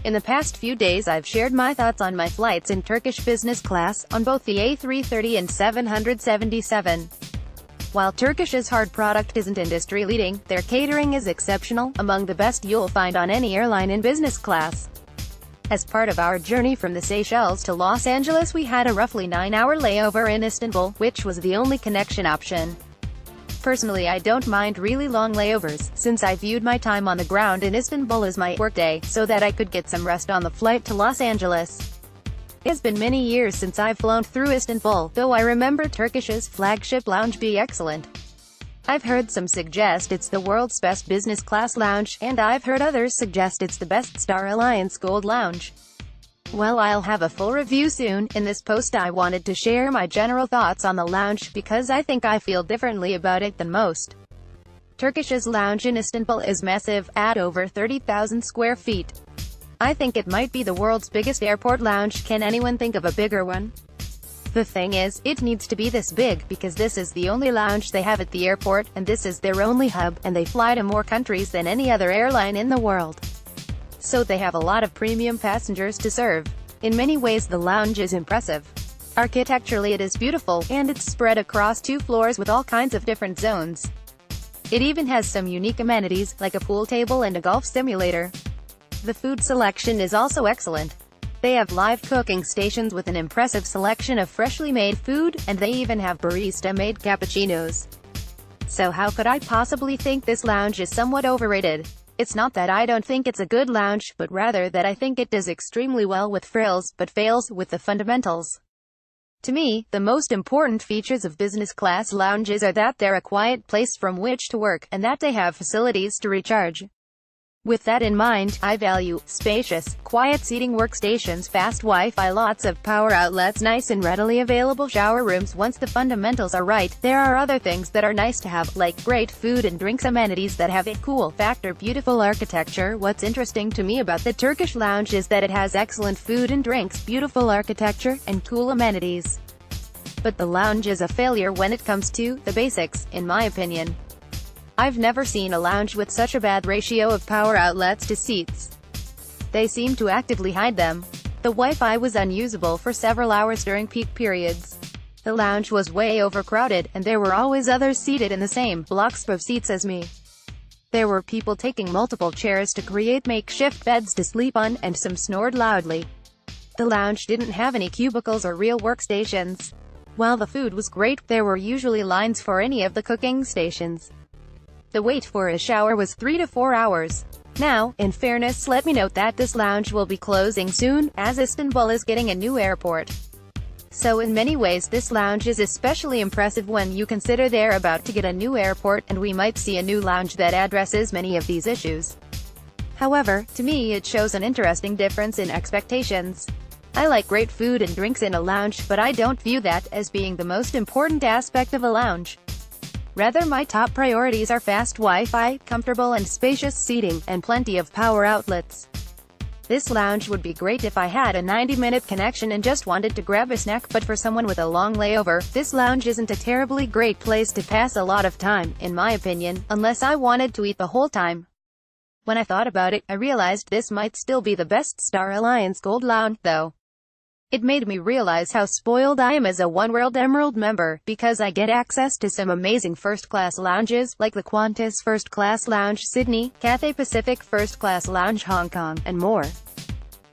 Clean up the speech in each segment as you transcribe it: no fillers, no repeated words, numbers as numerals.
In the past few days I've shared my thoughts on my flights in Turkish business class, on both the A330 and 777. While Turkish's hard product isn't industry-leading, their catering is exceptional, among the best you'll find on any airline in business class. As part of our journey from the Seychelles to Los Angeles, we had a roughly 9-hour layover in Istanbul, which was the only connection option. Personally, I don't mind really long layovers, since I viewed my time on the ground in Istanbul as my workday, so that I could get some rest on the flight to Los Angeles. It has been many years since I've flown through Istanbul, though I remember Turkish's flagship lounge be excellent. I've heard some suggest it's the world's best business class lounge, and I've heard others suggest it's the best Star Alliance Gold lounge. Well, I'll have a full review soon. In this post I wanted to share my general thoughts on the lounge, because I think I feel differently about it than most. Turkish's lounge in Istanbul is massive, at over 30,000 square feet. I think it might be the world's biggest airport lounge. Can anyone think of a bigger one? The thing is, it needs to be this big, because this is the only lounge they have at the airport, and this is their only hub, and they fly to more countries than any other airline in the world. So they have a lot of premium passengers to serve. In many ways the lounge is impressive. Architecturally it is beautiful, and it's spread across 2 floors with all kinds of different zones. It even has some unique amenities, like a pool table and a golf simulator. The food selection is also excellent. They have live cooking stations with an impressive selection of freshly made food, and they even have barista-made cappuccinos. So how could I possibly think this lounge is somewhat overrated? It's not that I don't think it's a good lounge, but rather that I think it does extremely well with frills, but fails with the fundamentals. To me, the most important features of business class lounges are that they're a quiet place from which to work, and that they have facilities to recharge. With that in mind, I value spacious, quiet seating workstations, fast Wi-Fi, lots of power outlets, nice and readily available shower rooms. Once the fundamentals are right, there are other things that are nice to have, like great food and drinks, amenities that have a cool factor, beautiful architecture. What's interesting to me about the Turkish lounge is that it has excellent food and drinks, beautiful architecture, and cool amenities. But the lounge is a failure when it comes to the basics, in my opinion. I've never seen a lounge with such a bad ratio of power outlets to seats. They seem to actively hide them. The Wi-Fi was unusable for several hours during peak periods. The lounge was way overcrowded, and there were always others seated in the same blocks of seats as me. There were people taking multiple chairs to create makeshift beds to sleep on, and some snored loudly. The lounge didn't have any cubicles or real workstations. While the food was great, there were usually lines for any of the cooking stations. The wait for a shower was 3 to 4 hours. Now, in fairness, let me note that this lounge will be closing soon, as Istanbul is getting a new airport. So in many ways this lounge is especially impressive when you consider they're about to get a new airport, and we might see a new lounge that addresses many of these issues. However, to me it shows an interesting difference in expectations. I like great food and drinks in a lounge, but I don't view that as being the most important aspect of a lounge. Rather, my top priorities are fast Wi-Fi, comfortable and spacious seating, and plenty of power outlets. This lounge would be great if I had a 90-minute connection and just wanted to grab a snack, but for someone with a long layover, this lounge isn't a terribly great place to pass a lot of time, in my opinion, unless I wanted to eat the whole time. When I thought about it, I realized this might still be the best Star Alliance Gold lounge, though. It made me realize how spoiled I am as a Oneworld Emerald member, because I get access to some amazing first-class lounges, like the Qantas First Class Lounge Sydney, Cathay Pacific First Class Lounge Hong Kong, and more.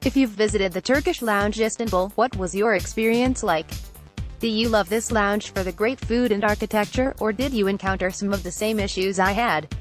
If you've visited the Turkish lounge Istanbul, what was your experience like? Do you love this lounge for the great food and architecture, or did you encounter some of the same issues I had?